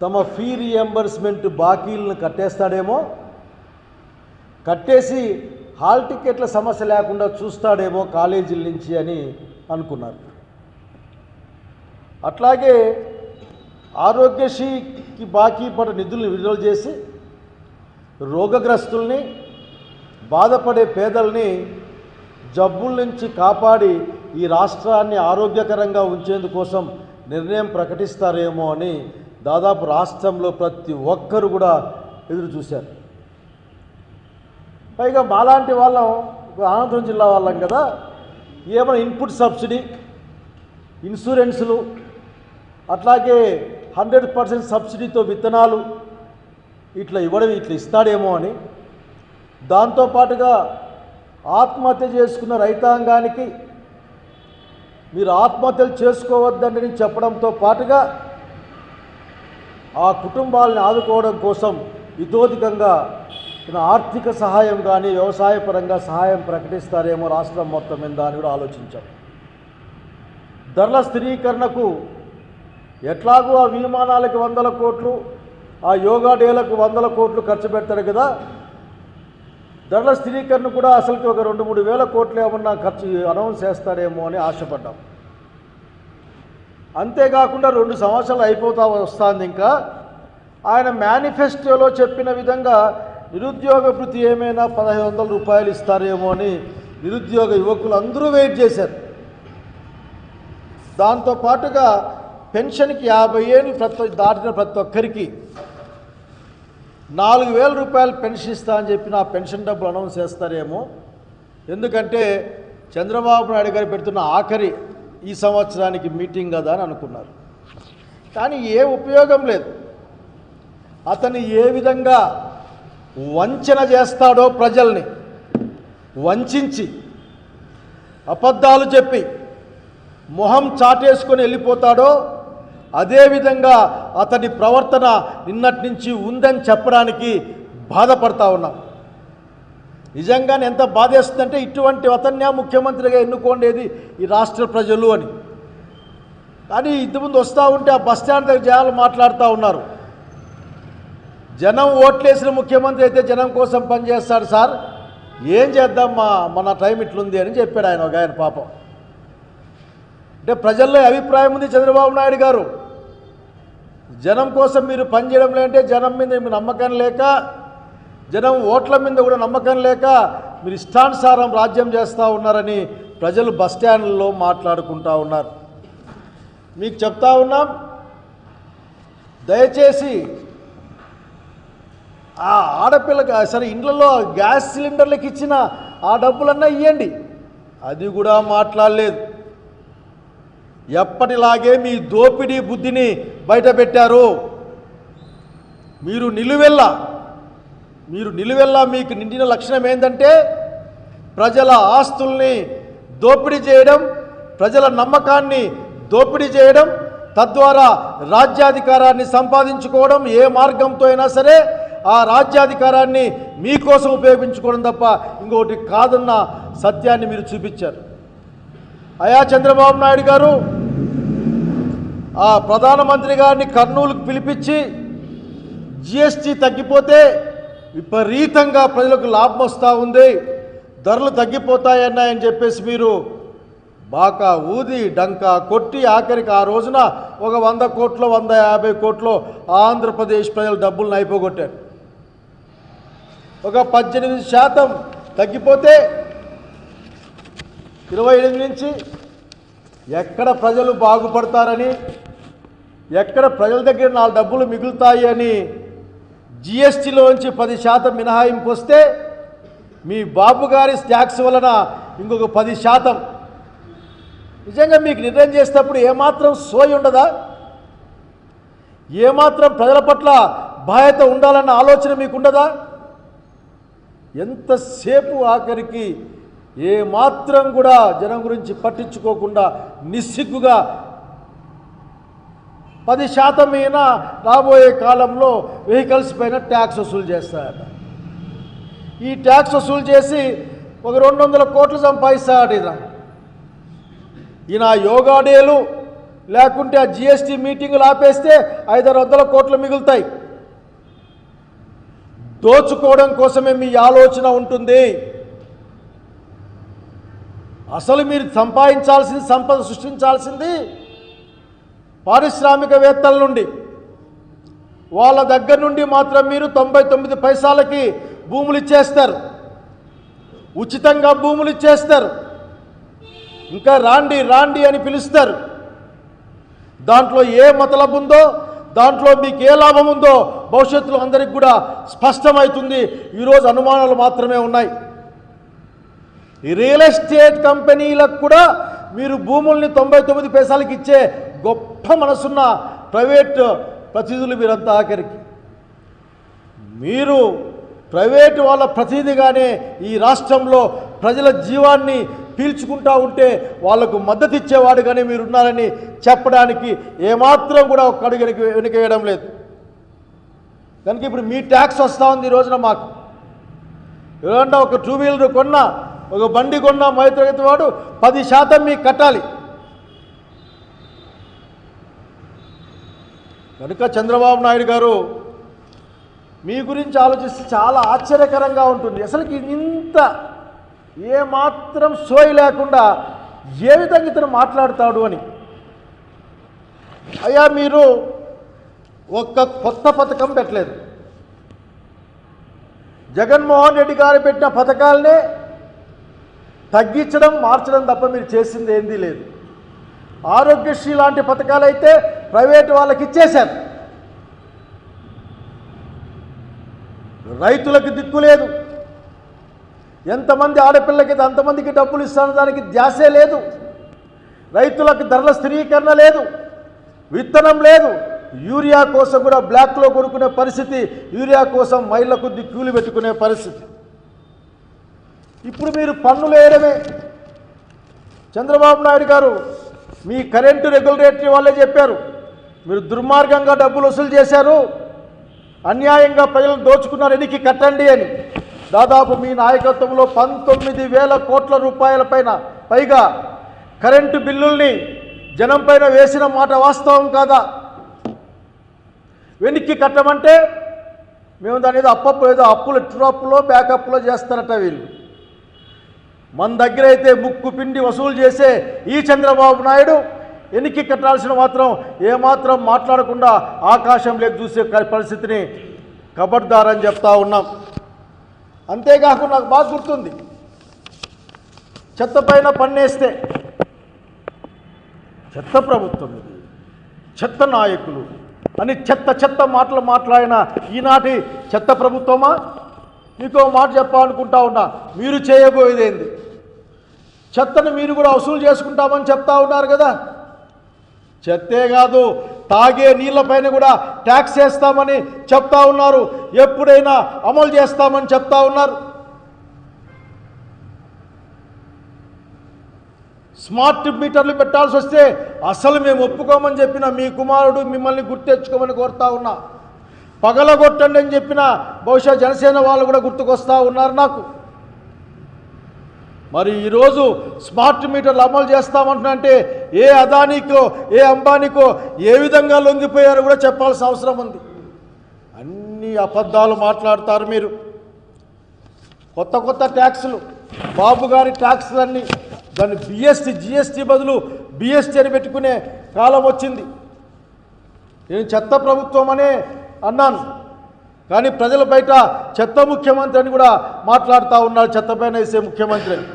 తమ fee reimbursement బాకీలను కట్టేస్తాడేమో, కట్టేసి hall టికెట్ల సమస్య లేకుండా చూస్తాడేమో కాలేజీల నుంచి అని అనుకున్నారు. అట్లాగే ఆరోగ్యశ్రీకి బాకీ పడ్డ నిధులను విడుదల చేసి రోగగ్రస్తుల్ని, బాధపడే పేదల్ని జబ్బుల నుంచి కాపాడి ఈ రాష్ట్రాన్ని ఆరోగ్యకరంగా ఉంచేందుకోసం నిర్ణయం ప్రకటిస్తారేమో అని దాదాపు రాష్ట్రంలో ప్రతి ఒక్కరు కూడా ఎదురు చూశారు. పైగా మాలాంటి వాళ్ళం, అనంతపురం జిల్లా వాళ్ళం కదా, ఏమైనా ఇన్పుట్ సబ్సిడీ, ఇన్సూరెన్సులు, అట్లాగే 100% సబ్సిడీతో విత్తనాలు ఇట్లా ఇస్తాడేమో అని, దాంతోపాటుగా ఆత్మహత్య చేసుకున్న రైతాంగానికి మీరు ఆత్మహత్యలు చేసుకోవద్దని చెప్పడంతో పాటుగా ఆ కుటుంబాలను ఆదుకోవడం కోసం ఇతోధికంగా ఆర్థిక సహాయం కానీ వ్యవసాయపరంగా సహాయం ప్రకటిస్తారేమో రాష్ట్రం మొత్తం మీద అని కూడా ఆలోచించాం. ధరల స్థిరీకరణకు ఎట్లాగూ ఆ విమానాలకు 100 కోట్లు, ఆ యోగా డేలకు 100 కోట్లు ఖర్చు పెడతారు కదా, ధరల స్థిరీకరణ కూడా అసలుకి ఒక 2-3 వేల కోట్లు ఏమన్నా ఖర్చు అనౌన్స్ చేస్తాడేమో అని ఆశపడ్డాం. అంతేకాకుండా 2 సంవత్సరాలు అయిపోతా వస్తుంది. ఇంకా ఆయన మేనిఫెస్టోలో చెప్పిన విధంగా నిరుద్యోగ భృతి ఏమైనా 1500 రూపాయలు ఇస్తారేమో అని నిరుద్యోగ యువకులు అందరూ వెయిట్ చేశారు. దాంతోపాటుగా పెన్షన్కి 50 ఏళ్ళు దాటిన ప్రతి ఒక్కరికి 4000 రూపాయలు పెన్షన్ ఇస్తా అని చెప్పి ఆ పెన్షన్ డబ్బులు అనౌన్స్ చేస్తారేమో. ఎందుకంటే చంద్రబాబు నాయుడు గారు పెడుతున్న ఆఖరి ఈ సంవత్సరానికి మీటింగ్ కదా అని అనుకున్నారు. కానీ ఏ ఉపయోగం లేదు. అతను ఏ విధంగా వంచన చేస్తాడో, ప్రజల్ని వంచించి అబద్ధాలు చెప్పి మొహం చాటేసుకొని వెళ్ళిపోతాడో, అదేవిధంగా అతని ప్రవర్తన నిన్నటి నుంచి ఉందని చెప్పడానికి బాధపడతా ఉన్నాం. నిజంగానే ఎంత బాధేస్తుందంటే ఇటువంటి అతన్యా ముఖ్యమంత్రిగా ఎన్నుకోండేది ఈ రాష్ట్ర ప్రజలు అని. కానీ ఇంతకుముందు వస్తూ ఉంటే ఆ బస్టాండ్ దగ్గర జనాలు మాట్లాడుతూ ఉన్నారు, జనం ఓట్లేసిన ముఖ్యమంత్రి అయితే జనం కోసం పనిచేస్తాడు సార్, ఏం చేద్దాం మన టైం ఇట్లుంది అని చెప్పాడు ఆయన. ఒక ఆయన పాపం, అంటే ప్రజల్లో అభిప్రాయం ఉంది చంద్రబాబు నాయుడు గారు జనం కోసం మీరు పనిచేయడం లేదంటే జనం మీద మీకు నమ్మకం లేక, జనం ఓట్ల మీద కూడా నమ్మకం లేక మీరు ఇష్టానుసారం రాజ్యం చేస్తూ ఉన్నారని ప్రజలు బస్టాండ్లలో మాట్లాడుకుంటూ ఉన్నారు. మీకు చెప్తా ఉన్నాం, దయచేసి ఆ ఆడపిల్లకి సరే ఇండ్లలో గ్యాస్ సిలిండర్లకు ఇచ్చిన ఆ డబ్బులన్నా ఇవ్వండి, అది కూడా మాట్లాడలేదు. ఎప్పటిలాగే మీ దోపిడీ బుద్ధిని బయటపెట్టారు. మీరు నిలువెల్లా మీకు నిండిన లక్షణం ఏంటంటే ప్రజల ఆస్తుల్ని దోపిడీ చేయడం, ప్రజల నమ్మకాన్ని దోపిడీ చేయడం, తద్వారా రాజ్యాధికారాన్ని సంపాదించుకోవడం, ఏ మార్గంతో అయినా సరే ఆ రాజ్యాధికారాన్ని మీకోసం ఉపయోగించుకోవడం తప్ప ఇంకొకటి కాదన్న సత్యాన్ని మీరు చూపించారు. అయా చంద్రబాబు నాయుడు గారు ఆ ప్రధానమంత్రి గారిని కర్నూలుకు పిలిపించి జిఎస్టీ తగ్గిపోతే విపరీతంగా ప్రజలకు లాభం వస్తూ ఉంది, ధరలు తగ్గిపోతాయన్నాయని చెప్పేసి మీరు బాకా ఊది డంకా కొట్టి ఆఖరికి ఆ రోజున ఒక 100 కోట్లు 150 కోట్లు ఆంధ్రప్రదేశ్ ప్రజల డబ్బులను అయిపోగొట్టారు. ఒక 18% తగ్గిపోతే 28 నుంచి ఎక్కడ ప్రజలు బాగుపడతారని, ఎక్కడ ప్రజల దగ్గర 4 డబ్బులు మిగులుతాయి అని జిఎస్టీలోంచి 10% మినహాయింపు వస్తే మీ బాబు గారి ట్యాక్స్ వలన ఇంకొక 10%. నిజంగా మీకు నిర్ణయం చేసేటప్పుడు ఏమాత్రం సోయి ఉండదా? ఏమాత్రం ప్రజల పట్ల బాధ్యత ఉండాలన్న ఆలోచన మీకు ఉండదా? ఎంతసేపు ఆఖరికి ఏమాత్రం కూడా జనం గురించి పట్టించుకోకుండా నిస్సిగ్గుగా 10% అయినా రాబోయే కాలంలో వెహికల్స్ పైన ట్యాక్స్ వసూలు చేస్తారట. ఈ ట్యాక్స్ వసూలు చేసి ఒక 200 కోట్లు సంపాదిస్తారట. ఈయన యోగా డేలు లేకుంటే ఆ జిఎస్టీ మీటింగులు ఆపేస్తే 500 కోట్లు మిగులుతాయి. దోచుకోవడం కోసమే మీ ఆలోచన ఉంటుంది. అసలు మీరు సంపాదించాల్సింది, సంపద సృష్టించాల్సింది పారిశ్రామికవేత్తల నుండి. వాళ్ళ దగ్గర నుండి మాత్రం మీరు 99 పైసలకి భూములు ఇచ్చేస్తారు, ఉచితంగా భూములు ఇచ్చేస్తారు, ఇంకా రాండి రాండి అని పిలుస్తారు. దాంట్లో ఏ మతలబు ఉందో, దాంట్లో మీకు ఏ లాభం ఉందో భవిష్యత్తులో అందరికి కూడా స్పష్టమవుతుంది. ఈరోజు అనుమానాలు మాత్రమే ఉన్నాయి. ఈ రియల్ ఎస్టేట్ కంపెనీలకు కూడా మీరు భూముల్ని 99 పైసలకి ఇచ్చే గొప్ప మనసున్న ప్రైవేట్ ప్రతినిధులు మీరంతా. ఆఖరికి మీరు ప్రైవేటు వాళ్ళ ప్రతినిధిగానే ఈ రాష్ట్రంలో ప్రజల జీవాన్ని పీల్చుకుంటూ ఉంటే వాళ్లకు మద్దతు ఇచ్చేవాడుగానే మీరున్నారని చెప్పడానికి ఏమాత్రం కూడా ఒక్క అడుగు వెనక వేయడం లేదు. కనుక ఇప్పుడు మీ ట్యాక్స్ వస్తూ ఉంది ఈ రోజున. మాకు ఎవరన్నా ఒక 2 వీలర్ కొన్నా, ఒక బండి కొన్నా మధ్యతరగతి వాడు 10% మీకు కట్టాలి. కనుక చంద్రబాబు నాయుడు గారు మీ గురించి ఆలోచిస్తే చాలా ఆశ్చర్యకరంగా ఉంటుంది. అసలుకి ఇంత ఏమాత్రం సోయి లేకుండా ఏ విధంగా ఇతను మాట్లాడతాడు అని. అయ్యా, మీరు ఒక్క కొత్త పథకం పెట్టలేదు. జగన్మోహన్ రెడ్డి గారు పెట్టిన పథకాలనే తగ్గించడం, మార్చడం తప్ప మీరు చేసింది ఏందీ లేదు. ఆరోగ్యశ్రీ లాంటి పథకాలు అయితే ప్రైవేటు వాళ్ళకి ఇచ్చేశారు. రైతులకు దిక్కు లేదు. ఎంతమంది ఆడపిల్లకి అంతమందికి డబ్బులు ఇస్తాను, దానికి ధ్యాసే లేదు. రైతులకు ధరల స్థిరీకరణ లేదు, విత్తనం లేదు. యూరియా కోసం కూడా బ్లాక్లో కొనుక్కునే పరిస్థితి, యూరియా కోసం మైళ్ళకు దిక్కులు పెట్టుకునే పరిస్థితి. ఇప్పుడు మీరు పన్నులు వేయడమే. చంద్రబాబు నాయుడు గారు మీ కరెంటు రెగ్యులేటరీ వాళ్ళే చెప్పారు, మీరు దుర్మార్గంగా డబ్బులు వసూలు చేశారు, అన్యాయంగా ప్రజలను దోచుకున్నారు, ఎన్నికి కట్టండి అని. దాదాపు మీ నాయకత్వంలో 19,000 కోట్ల రూపాయల పైగా కరెంటు బిల్లుల్ని జనం పైన వేసిన మాట వాస్తవం కాదా? వెనక్కి కట్టమంటే మేము దాని ఏదో ఏదో అప్పులు ట్రప్పులో బ్యాకప్లో చేస్తారట వీళ్ళు. మన దగ్గర అయితే ముక్కు పిండి వసూలు చేసే ఈ చంద్రబాబు నాయుడు వెనక్కి కట్టాల్సిన మాత్రం ఏమాత్రం మాట్లాడకుండా ఆకాశంలోకి చూసే పరిస్థితిని కబడ్దారని చెప్తా ఉన్నాం. అంతేకాకుండా నాకు బాగా గుర్తుంది, చెత్త పైన పన్నేస్తే చెత్త ప్రభుత్వం ఇది, చెత్త నాయకులు అని చెత్త మాటలు మాట్లాడిన ఈనాటి చెత్త ప్రభుత్వమా? మీకో మాట చెప్పాలనుకుంటా ఉన్నా, మీరు చేయబోయేది ఏంది? చెత్తను మీరు కూడా వసూలు చేసుకుంటామని చెప్తా ఉన్నారు కదా. చెత్తే కాదు, తాగే నీళ్లపైన కూడా ట్యాక్స్ వేస్తామని చెప్తా ఉన్నారు, ఎప్పుడైనా అమలు చేస్తామని చెప్తా ఉన్నారు. స్మార్ట్ మీటర్లు పెట్టాల్సి వస్తే అసలు మేము ఒప్పుకోమని చెప్పిన మీ కుమారుడు మిమ్మల్ని గుర్తెచ్చుకోమని కోరుతా ఉన్నా. పగలగొట్టండి అని చెప్పిన బహుశా జనసేన వాళ్ళు కూడా గుర్తుకొస్తా ఉన్నారు నాకు. మరి ఈరోజు స్మార్ట్ మీటర్లు అమలు చేస్తామంటున్నంటే ఏ అదానికో ఏ అంబానీకో ఏ విధంగా లొంగిపోయారో కూడా చెప్పాల్సిన అవసరం ఉంది. అన్ని అబద్ధాలు మాట్లాడతారు మీరు. కొత్త ట్యాక్సులు, బాబు గారి ట్యాక్సులన్నీ దాన్ని జిఎస్టీ బదులు బిఎస్టీ అని పెట్టుకునే కాలం వచ్చింది. నేను చెత్త ప్రభుత్వం అనే అన్నాను, కానీ ప్రజల బయట చెత్త ముఖ్యమంత్రి అని కూడా మాట్లాడుతూ ఉన్నాడు, చెత్త పైన వేసే ముఖ్యమంత్రి అని.